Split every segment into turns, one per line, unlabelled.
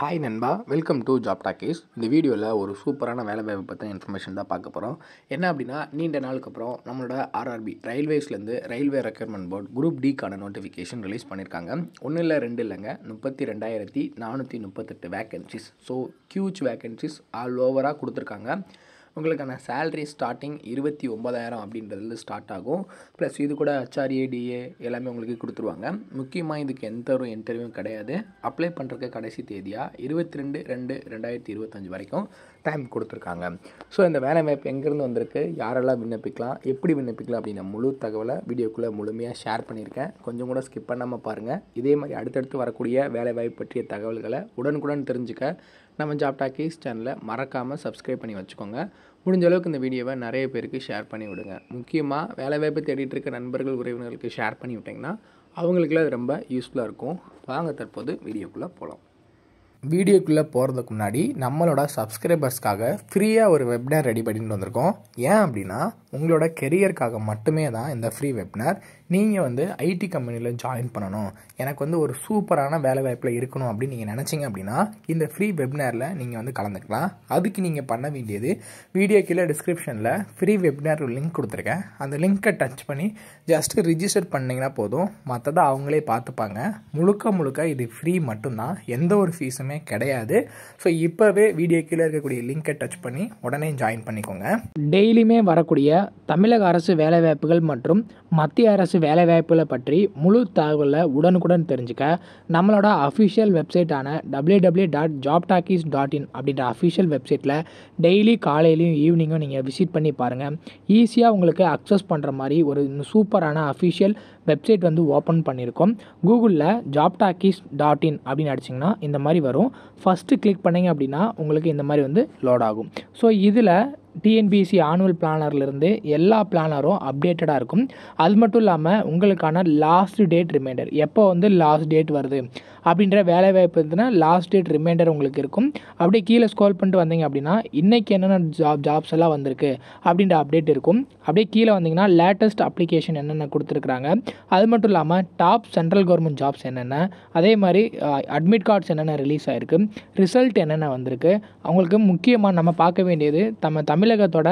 Hi நண்பா, welcome to job talkies. இந்த வீடியோவில் ஒரு சூப்பரான வேலை வாய்ப்பு பற்றின இன்ஃபர்மேஷன் தான் பார்க்க போகிறோம். என்ன அப்படின்னா, நீண்ட நாளுக்கு அப்புறம் நம்மளோட ஆர்ஆர்பி ரயில்வேஸ்லேருந்து ரயில்வே ரெக்யர்மெண்ட் போர்டு குரூப் டிக்கான நோட்டிஃபிகேஷன் ரிலீஸ் பண்ணியிருக்காங்க. ஒன்றும் இல்லை, ரெண்டு இல்லைங்க, 32,438 vacancies. So huge vacancies all ஓவராக கொடுத்துருக்காங்க. உங்களுக்கான சேலரி ஸ்டார்டிங் 29,000 அப்படின்றதுல ஸ்டார்ட் ஆகும். ப்ளஸ் இது கூட ஹச்ஆர்ஏ டிஏ எல்லாமே உங்களுக்கு கொடுத்துருவாங்க. முக்கியமாக இதுக்கு எந்த ஒரு இன்டர்வியூவும் கிடையாது. அப்ளை பண்ணுறதுக்கு கடைசி தேதியாக 22/2/2025 வரைக்கும் டைம் கொடுத்துருக்காங்க. ஸோ இந்த வேலை வாய்ப்பு எங்கேருந்து வந்திருக்கு, யாரெல்லாம் விண்ணப்பிக்கலாம், எப்படி விண்ணப்பிக்கலாம் அப்படின்ற முழு தகவலை வீடியோக்குள்ளே முழுமையாக ஷேர் பண்ணியிருக்கேன். கொஞ்சம் கூட ஸ்கிப் பண்ணாமல் பாருங்கள். இதே மாதிரி அடுத்தடுத்து வரக்கூடிய வேலை வாய்ப்பு பற்றிய தகவல்களை உடனுக்குடன் தெரிஞ்சுக்க நம்ம ஜாப் டாக்கீஸ் சேனலை மறக்காமல் சப்ஸ்கிரைப் பண்ணி வச்சுக்கோங்க. முடிஞ்ச அளவுக்கு இந்த வீடியோவை நிறைய பேருக்கு ஷேர் பண்ணி விடுங்க. முக்கியமாக வேலைவாய்ப்பு தேடிட்டு இருக்க நண்பர்கள், உறவினர்களுக்கு ஷேர் பண்ணி விட்டிங்கன்னா அவங்களுக்குலாம் அது ரொம்ப யூஸ்ஃபுல்லாக இருக்கும். வாங்க தற்போது வீடியோக்குள்ளே போகலாம். வீடியோக்குள்ளே போகிறதுக்கு முன்னாடி நம்மளோட சப்ஸ்கிரைபர்ஸ்க்காக ஃப்ரீயாக ஒரு வெப்னார் ரெடி பண்ணிட்டு வந்திருக்கோம். ஏன் அப்படின்னா, உங்களோட கெரியருக்காக மட்டுமே தான் இந்த ஃப்ரீ வெப்னார். நீங்கள் ஐடி கம்பெனியில் ஜாயின் பண்ணணும், எனக்கு ஒரு சூப்பரான வேலை வாய்ப்பில் இருக்கணும் அப்படின்னு நீங்கள் நினச்சிங்க அப்படின்னா இந்த ஃப்ரீ வெப்னாரில் நீங்கள் கலந்துக்கலாம். அதுக்கு நீங்கள் பண்ண வேண்டியது, வீடியோ கீழே டிஸ்கிரிப்ஷனில் ஃப்ரீ வெப்னார் லிங்க் கொடுத்துருக்கேன். அந்த லிங்க்கை டச் பண்ணி ஜஸ்ட்டு ரிஜிஸ்டர் பண்ணிங்கன்னா போதும். மற்றதை அவங்களே பார்த்துப்பாங்க. முழுக்க இது ஃப்ரீ மட்டும்தான், எந்த ஒரு ஃபீஸுமே கிடையாது. ஸோ இப்போவே வீடியோ கீழே இருக்கக்கூடிய லிங்கை டச் பண்ணி உடனே ஜாயின் பண்ணிக்கோங்க. டெய்லியுமே வரக்கூடிய தமிழக அரசு வேலைவாய்ப்புகள் மற்றும் மத்திய அரசு வேலைவாய்ப்புகளை பற்றி முழு தகவலை உடனுக்குடன் தெரிஞ்சுக்க நம்மளோட அஃபிஷியல் வெப்சைட்டான www.jobtalkies.in அப்படின்ற அஃபிஷியல் வெப்சைட்டில் டெய்லி காலையிலையும் ஈவினிங்கும் நீங்கள் விசிட் பண்ணி பாருங்கள். ஈஸியாக உங்களுக்கு அக்சஸ் பண்ணுற மாதிரி ஒரு சூப்பரான அஃபிஷியல் வெப்சைட் ஓப்பன் பண்ணியிருக்கோம். கூகுளில் jobtalkies.in அப்படின்னு அடிச்சிங்கன்னா இந்த மாதிரி வரும். ஃபஸ்ட்டு கிளிக் பண்ணிங்க அப்படின்னா உங்களுக்கு இந்த மாதிரி லோட் ஆகும். ஸோ இதில் டிஎன்பிஎஸ்சி ஆனுவல் பிளானர்லேருந்து எல்லா பிளானரும் அப்டேட்டடாக இருக்கும். அது மட்டும் இல்லாமல் உங்களுக்கான லாஸ்ட் டேட் ரிமைண்டர், எப்போ லாஸ்ட் டேட் வருது அப்படின்ற வேலைவாய்ப்பு இருந்துன்னா லாஸ்ட் டேட் ரிமைண்டர் உங்களுக்கு இருக்கும். அப்படியே கீழே ஸ்க்ரோல் பண்ணிட்டு வந்தீங்க அப்படின்னா இன்றைக்கி என்னென்ன ஜாப்ஸ் எல்லாம் வந்திருக்கு அப்படின்ற அப்டேட் இருக்கும். அப்படியே கீழே வந்தீங்கன்னா லேட்டஸ்ட் அப்ளிகேஷன் என்னென்ன கொடுத்துருக்குறாங்க, அது மட்டும் இல்லாமல் டாப் சென்ட்ரல் கவர்மெண்ட் ஜாப்ஸ் என்னென்ன, அதே மாதிரி அட்மிட் கார்ட்ஸ் என்னென்ன ரிலீஸ் ஆகிருக்கு, ரிசல்ட் என்னென்ன வந்திருக்கு. அவங்களுக்கு முக்கியமாக நம்ம பார்க்க வேண்டியது தமிழகத்தோட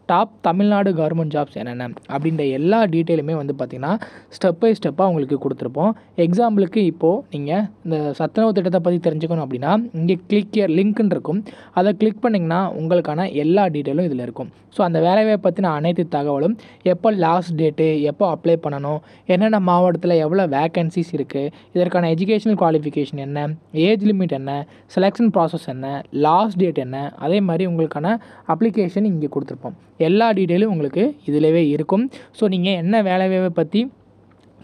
டாப் தமிழ்நாடு கவர்மெண்ட் ஜாப்ஸ் என்னென்ன அப்படின்ற எல்லா டீட்டெயிலுமே பார்த்திங்கன்னா ஸ்டெப் பை ஸ்டெப்பாக உங்களுக்கு கொடுத்துருப்போம். எக்ஸாம்பிளுக்கு இப்போது நீங்கள் இந்த சத்துணவு திட்டத்தை பற்றி தெரிஞ்சுக்கணும் அப்படின்னா இங்கே கிளிக் ஹியர் லிங்க்னு இருக்கும். அதை கிளிக் பண்ணிங்கன்னா உங்களுக்கான எல்லா டீட்டெயிலும் இதில் இருக்கும். ஸோ அந்த வேலைவாய்ப்பை பற்றின அனைத்து தகவலும், எப்போ லாஸ்ட் டேட்டு, எப்போ அப்ளை பண்ணணும், என்னென்ன மாவட்டத்தில் எவ்வளோ வேக்கன்சிஸ் இருக்குது, இதற்கான எஜுகேஷனல் குவாலிஃபிகேஷன் என்ன, ஏஜ் லிமிட் என்ன, செலெக்ஷன் ப்ராசஸ் என்ன, லாஸ்ட் டேட் என்ன, அதே மாதிரி உங்களுக்கான அப்ளிகேஷன் இங்கே கொடுத்துருப்போம். எல்லா டீட்டெயிலும் உங்களுக்கு இதிலவே இருக்கும். ஸோ நீங்கள் என்ன வேலைவாய்ப்பை பற்றி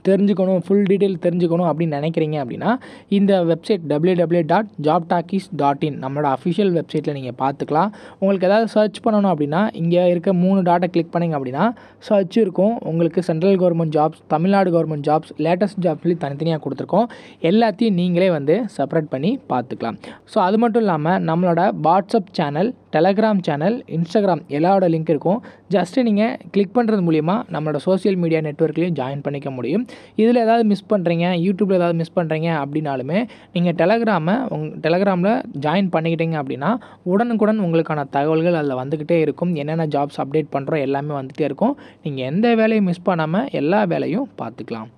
தெரிஞ்சுக்கணும், ஃபுல் டீட்டெயில் தெரிஞ்சுக்கணும் அப்படின்னு நினைக்கிறீங்க அப்படின்னா இந்த வெப்சைட் www.jobtalkies.in நம்மளோட அஃபிஷியல் வெப்சைட்டில் நீங்கள் பார்த்துக்கலாம். உங்களுக்கு ஏதாவது சர்ச் பண்ணணும் அப்படின்னா இங்கே இருக்க 3 டாட்டை கிளிக் பண்ணிங்க அப்படின்னா சர்ச் இருக்கும். உங்களுக்கு central government jobs, Tamil Nadu government jobs, latest jobs சொல்லி தனித்தனியாக கொடுத்துருக்கோம். எல்லாத்தையும் நீங்களே செப்பரேட் பண்ணி பார்த்துக்கலாம். ஸோ அது மட்டும் இல்லாமல் நம்மளோட WhatsApp channel, Telegram channel, Instagram எல்லாரோட லிங்க் இருக்கும். ஜஸ்ட்டு நீங்கள் கிளிக் பண்ணுறது மூலிமா நம்மளோட சோஷியல் மீடியா நெட்வொர்க்லேயும் ஜாயின் பண்ணிக்க முடியும். இதில் ஏதாவது மிஸ் பண்ணுறீங்க, யூடியூப்பில் ஏதாவது மிஸ் பண்ணுறீங்க அப்படின்னாலுமே நீங்கள் டெலகிராமில் ஜாயின் பண்ணிக்கிட்டீங்க அப்படின்னா உடனுக்குடன் உங்களுக்கான தகவல்கள் அதில் வந்துக்கிட்டே இருக்கும். என்னென்ன ஜாப்ஸ் அப்டேட் பண்ணுறோம் எல்லாமே வந்துகிட்டே இருக்கும். நீங்கள் எந்த வேலையும் மிஸ் பண்ணாமல் எல்லா வேலையும் பார்த்துக்கலாம்.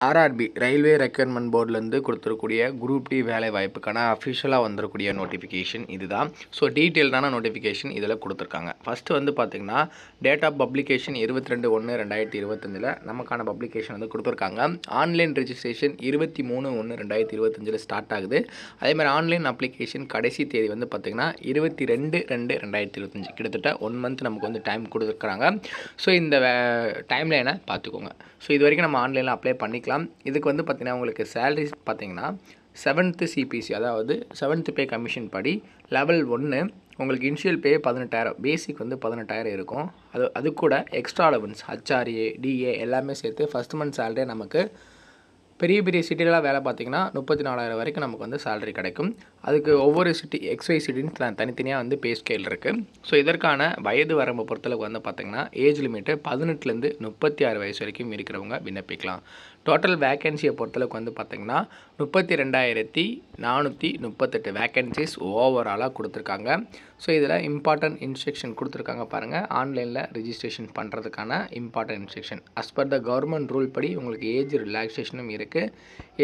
ஆர்ஆர்பி ரயில்வே ரெக்யர்மெண்ட் போர்டிலேருந்து கொடுத்துருக்கூடிய குரூப் டி வேலை வாய்ப்புக்கான அஃபிஷியலாக வந்துருக்கூடிய நோட்டிஃபிகேஷன் இதுதான். ஸோ டீட்டெயில்டான நோட்டிஃபிகேஷன் இதில் கொடுத்துருக்காங்க. ஃபஸ்ட்டு பார்த்திங்கன்னா டேட் ஆஃப் பப்ளிகேஷன் 22/1/2025 நமக்கான பப்ளிகேஷன் கொடுத்துருக்காங்க. ஆன்லைன் ரெஜிஸ்ட்ரேஷன் 23/1/2025 ஸ்டார்ட் ஆகுது. அதேமாதிரி ஆன்லைன் அப்ளிகேஷன் கடைசி தேதி பார்த்திங்கன்னா 22/2/2025, கிட்டத்தட்ட 1 மந்த் நமக்கு டைம் கொடுத்துருக்குறாங்க. ஸோ இந்த டைம் லைனை பார்த்துக்கோங்க. ஸோ இது வரைக்கும் நம்ம ஆன்லைனில் அப்ளை பண்ணிக்கலாம். இதுக்கு பார்த்திங்கன்னா உங்களுக்கு சேலரி பார்த்திங்கன்னா 7th சிபிசி, அதாவது 7th பே கமிஷன் படி லெவல் 1 உங்களுக்கு இனிஷியல் பே 18,000, பேசிக் 18,000 இருக்கும். அது கூட எக்ஸ்ட்ரா அலவன்ஸ், ஹச்ஆர்ஏ டிஏ எல்லாமே சேர்த்து ஃபஸ்ட் மந்த் சேலரியை நமக்கு பெரிய பெரிய சிட்டிலாம் வேலை பார்த்திங்கன்னா 34,000 வரைக்கும் நமக்கு சேலரி கிடைக்கும். அதுக்கு ஒவ்வொரு சிட்டி XY சிட்டின்னு தனித்தனியாக பே ஸ்கேல் இருக்குது. ஸோ இதற்கான வயது வரம்பை பொறுத்தளவுக்கு பார்த்திங்கன்னா ஏஜ் லிமிட்டு 18லேருந்து 36 வயசு வரைக்கும் இருக்கிறவங்க விண்ணப்பிக்கலாம். டோட்டல் வேக்கன்சியை பொறுத்தளவுக்கு வந்து பார்த்திங்கன்னா 32,438 வேக்கன்சிஸ் ஓவராலாக கொடுத்துருக்காங்க. ஸோ இதில் இம்பார்ட்டன்ட் இன்ஸ்ட்ரக்ஷன் கொடுத்துருக்காங்க பாருங்கள். ஆன்லைனில் ரிஜிஸ்ட்ரேஷன் பண்ணுறதுக்கான important instruction as per the government rule படி உங்களுக்கு ஏஜ் ரிலாக்ஸேஷனும் இருக்குது.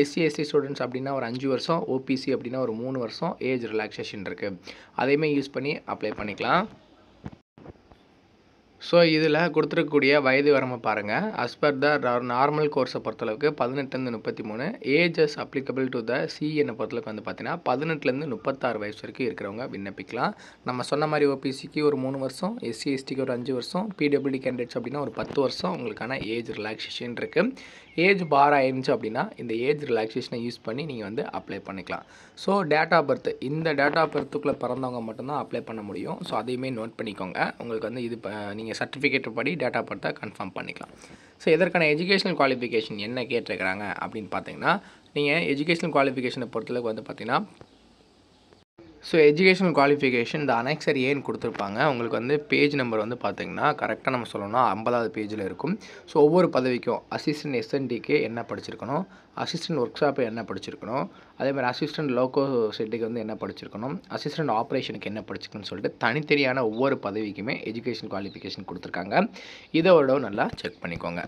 SC/ST ஸ்டூடெண்ட்ஸ் அப்படின்னா ஒரு 5 வருஷம், OPC அப்படின்னா ஒரு 3 வருஷம் ஏஜ் ரிலாக்ஸேஷன் இருக்குது. அதையுமே யூஸ் பண்ணி அப்ளை பண்ணிக்கலாம். ஸோ இதில் கொடுத்துருக்கக்கூடிய வயது வரம்பு பாருங்கள். அஸ் பர் த நார்மல் கோர்ஸை பொறுத்தளவுக்கு 18லேருந்து 33, ஏஜஸ் அப்ளிகபிள் டு த CNனை பொறுத்தளவுக்கு வந்து பார்த்தீங்கன்னா 18லேருந்து 36 வயசு வரைக்கும் இருக்கிறவங்க விண்ணப்பிக்கலாம். நம்ம சொன்ன மாதிரி OPCக்கு ஒரு 3 வருஷம், SC/STக்கு ஒரு 5 வருஷம், PWD கேண்டிடேட்ஸ் அப்படின்னா ஒரு 10 வருஷம் உங்களுக்கான ஏஜ் ரிலாக்ஸேஷன் இருக்குது. ஏஜ் பார் ஆயிருந்துச்சு அப்படின்னா இந்த ஏஜ் ரிலாக்ஸேஷனை யூஸ் பண்ணி நீங்கள் வந்து அப்ளை பண்ணிக்கலாம். ஸோ டேட் ஆஃப் பர்த், இந்த டேட் ஆஃப் பர்த்துக்குள்ளே பிறந்தவங்க மட்டும்தான் அப்ளை பண்ண முடியும். ஸோ அதையுமே நோட் பண்ணிக்கோங்க. உங்களுக்கு வந்து இது நீங்கள் சர்டிஃபிகேட் படி டேட் ஆஃப் பர்த்தை கன்ஃபார்ம் பண்ணிக்கலாம். ஸோ இதற்கான எஜுகேஷனல் குவாலிஃபிகேஷன் என்ன கேட்டிருக்கிறாங்க அப்படின்னு பார்த்தீங்கன்னா, நீங்கள் எஜுகேஷனல் குவாலிஃபிகேஷனை பொறுத்தளவுக்கு வந்து பார்த்தீங்கன்னா, ஸோ எஜுகேஷனல் குவாலிஃபிகேஷன் இந்த அனெக்சர் ஏன்னு கொடுத்துருப்பாங்க. உங்களுக்கு வந்து பேஜ் நம்பர் வந்து பார்த்திங்கன்னா கரெக்டாக நம்ம சொல்லணும்னா 50வது பேஜில் இருக்கும். ஸோ ஒவ்வொரு பதவிக்கும் அசிஸ்டன்ட் SNDக்கு என்ன படிச்சிருக்கணும், அசிஸ்டன்ட் ஒர்க் ஷாப்பு என்ன படிச்சிருக்கணும், அதேமாதிரி அசிஸ்டன்ட் லோகோ செட்டுக்கு வந்து என்ன படிச்சிருக்கணும், அசிஸ்டன்ட் ஆப்ரேஷனுக்கு என்ன படிச்சிருக்குன்னு சொல்லிட்டு தனித்தனியான ஒவ்வொரு பதவிக்குமே எஜுகேஷன் குவாலிஃபிகேஷன் கொடுத்துருக்காங்க. இதோட நல்லா செக் பண்ணிக்கோங்க.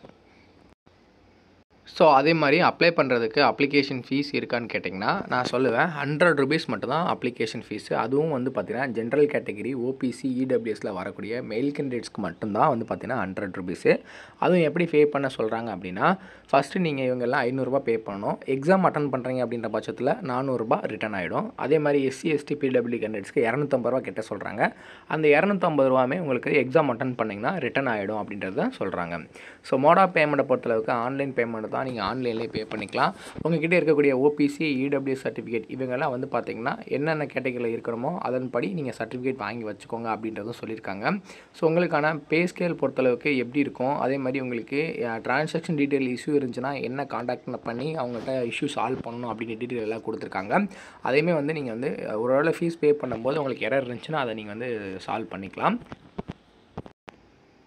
ஸோ அதே மாதிரி அப்ளை பண்ணுறதுக்கு அப்ளிகேஷன் ஃபீஸ் இருக்கான்னு கேட்டிங்கன்னா நான் சொல்லுவேன் 100 ரூபீஸ் மட்டும் தான் அப்ளிகேஷன் ஃபீஸு. அதுவும் வந்து பார்த்திங்கன்னா ஜென்ரல் கேட்டகரி OPC EWSல வரக்கூடிய மெயில் கேண்டிடேட்ஸ்க்கு மட்டும்தான் வந்து பார்த்திங்கன்னா 100 ரூபீஸு. அதுவும் எப்படி பே பண்ண சொல்கிறாங்க அப்படின்னா, ஃபஸ்ட்டு நீங்கள் இவங்கெல்லாம் 500 பே பண்ணணும். எக்ஸாம் அட்டன் பண்ணுறீங்க அப்படின்ற பட்சத்தில் 400 ரிட்டர்ன் ஆகிடும். அதே மாதிரி SC/ST PWD கேண்டிடேட்ஸ்க்கு 250 கட்ட சொல்கிறாங்க. அந்த 250 உங்களுக்கு எக்ஸாம் அட்டன் பண்ணிங்கன்னா ரிட்டர்ன் ஆகிடும் அப்படின்றத சொல்கிறாங்க. ஸோ மோட் ஆஃப் பேமெண்ட்டை பொறுத்தளவுக்கு ஆன்லைன் பேமெண்ட் தான். நீங்கள் ஆன்லைன்லேயே பே பண்ணிக்கலாம். உங்கள்கிட்ட இருக்கக்கூடிய OPC EWS சர்டிஃபிகேட் இவங்கெல்லாம் வந்து பார்த்திங்கன்னா என்னென்ன கேட்டகரியில் இருக்கணுமோ அதன்படி நீங்கள் சர்டிஃபிகேட் வாங்கி வச்சுக்கோங்க அப்படின்றதும் சொல்லியிருக்காங்க. ஸோ உங்களுக்கான பே ஸ்கேல் பொறுத்தளவுக்கு எப்படி இருக்கும், அதே மாதிரி உங்களுக்கு ட்ரான்சாக்ஷன் டீட்டெயில் இஷ்யூ இருந்துச்சுன்னா என்ன காண்டாக்ட் பண்ணி அவங்கள்ட்ட இஷ்யூ சால்வ் பண்ணணும் அப்படின்ற டீட்டெயில் எல்லாம் கொடுத்துருக்காங்க. அதையுமே வந்து நீங்கள் வந்து ஒரு வேளை ஃபீஸ் பே பண்ணும்போது உங்களுக்கு எரர் இருந்துச்சுன்னா அதை நீங்கள் வந்து சால்வ் பண்ணிக்கலாம்.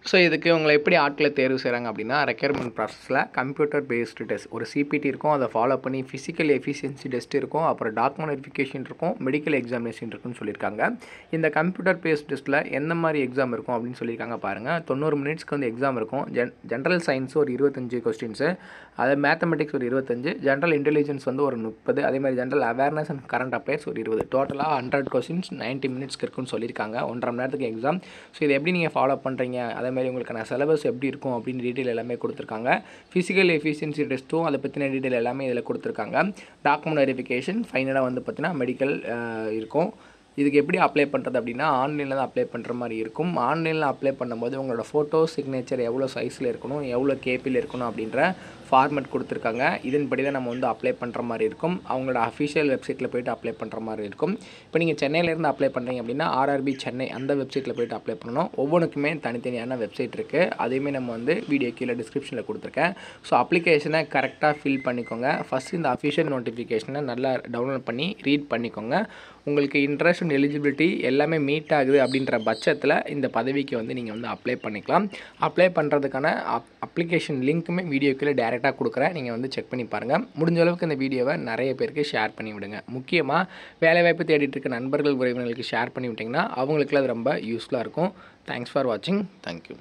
ஸோ இதுக்கு உங்களை எப்படி ஆட்களை தேர்வு செய்கிறாங்க அப்படின்னா, ரெக்யர்மெண்ட் ப்ராசஸில் கம்ப்யூட்டர் பேஸ்டு டெஸ்ட் ஒரு CPT இருக்கும். அதை ஃபாலோ பண்ணி ஃபிசிக்கல் எஃபிஷியன்சி டெஸ்ட் இருக்கும், அப்புறம் டாக்குமெண்ட் வெரிஃபிகேஷன் இருக்கும், மெடிக்கல் எக்ஸாமினேஷன் இருக்குன்னு சொல்லியிருக்காங்க. இந்த கம்ப்யூட்டர் பேஸ்ட் டெஸ்ட்டில் எந்த மாதிரி எக்ஸாம் இருக்கும் அப்படின்னு சொல்லியிருக்காங்க பாருங்கள். 90 மினிட்ஸ்க்கு வந்து எக்ஸாம் இருக்கும். ஜென்ரல் சயின்ஸ் ஒரு 25 கொஸ்டின்ஸு, அதே மேத்தமெட்டிக்ஸ் ஒரு 25, ஜென்ரல் இன்டெலிஜென்ஸ் வந்து ஒரு 30, அதே மாதிரி general awareness and current affairs ஒரு 20. டோட்டலாக 100 கொஸ்டின்ஸ் 90 மினிட்ஸ்க்கு இருக்குன்னு சொல்லியிருக்காங்க. 1.5 மணி நேரத்துக்கு எக்ஸாம். ஸோ இதை எப்படி நீங்கள் ஃபாலோ பண்ணுறீங்க, அதே மாதிரி உங்களுக்கான சிலபஸ் எப்படி இருக்கும் அப்படின்னு டீட்டெயில் எல்லாமே கொடுத்துருக்காங்க. ஃபிசிக்கல் எஃபிஷியன்சி டெஸ்ட்டும் அதை பற்றின டீட்டெயில் எல்லாமே இதில் கொடுத்துருக்காங்க. டாக்குமெண்ட் வெரிஃபிகேஷன், ஃபைனலாக வந்து பார்த்தீங்கன்னா மெடிக்கல் இருக்கும். இதுக்கு எப்படி அப்ளை பண்ணுறது அப்படின்னா ஆன்லைனில் தான் அப்ளை பண்ணுற மாதிரி இருக்கும். ஆன்லைனில் அப்ளை பண்ணும்போது உங்களோட ஃபோட்டோ சிக்னேச்சர் எவ்வளோ சைஸில் இருக்கணும், எவ்வளோ கேபியில் இருக்கணும் அப்படின்ற ஃபார்மேட் கொடுத்துருக்காங்க. இதன்படி தான் நம்ம வந்து அப்ளை பண்ணுற மாதிரி இருக்கும். அவங்களோட அஃபிஷியல் வெப்சைட்டில் போய்ட்டு அப்ளை பண்ணுற மாதிரி இருக்கும். இப்போ நீங்கள் சென்னையிலேருந்து அப்ளை பண்ணுறீங்க அப்படின்னா RRB சென்னை அந்த வெப்சைட்டில் போய்ட்டு அப்ளை பண்ணணும். ஒவ்வொன்றுக்குமே தனித்தனியான வெப்சைட் இருக்குது. அதையுமே நம்ம வந்து வீடியோ கீழே டிஸ்கிரிப்ஷனில் கொடுத்துருக்கேன். ஸோ அப்ளிகேஷனை கரெக்டாக ஃபில் பண்ணிக்கோங்க. ஃபஸ்ட்டு இந்த அஃபிஷியல் நோட்டிஃபிகேஷனை நல்லா டவுன்லோட் பண்ணி ரீட் பண்ணிக்கோங்க. உங்களுக்கு இன்ட்ரெஸ்ட் அண்ட் எலிஜிபிலிட்டி எல்லாமே மீட் ஆகுது அப்படின்ற பட்சத்தில் இந்த பதவிக்கு வந்து நீங்கள் வந்து அப்ளை பண்ணிக்கலாம். அப்ளை பண்ணுறதுக்கான அப்ளிகேஷன் லிங்க்குமே வீடியோ கீழே டேரெக்டாக கொடுக்குறேன். நீங்கள் வந்து செக் பண்ணி பாருங்கள். முடிஞ்ச அளவுக்கு இந்த வீடியோவை நிறைய பேருக்கு ஷேர் பண்ணி விடுங்க. முக்கியமாக வேலைவாய்ப்பு தேடிட்டு இருக்க நண்பர்கள் உறவினர்களுக்கு ஷேர் பண்ணி விட்டிங்கன்னா அவங்களுக்குலாம் அது ரொம்ப யூஸ்ஃபுல்லாக இருக்கும். தேங்க்ஸ் ஃபார் வாட்சிங். தேங்க்யூ.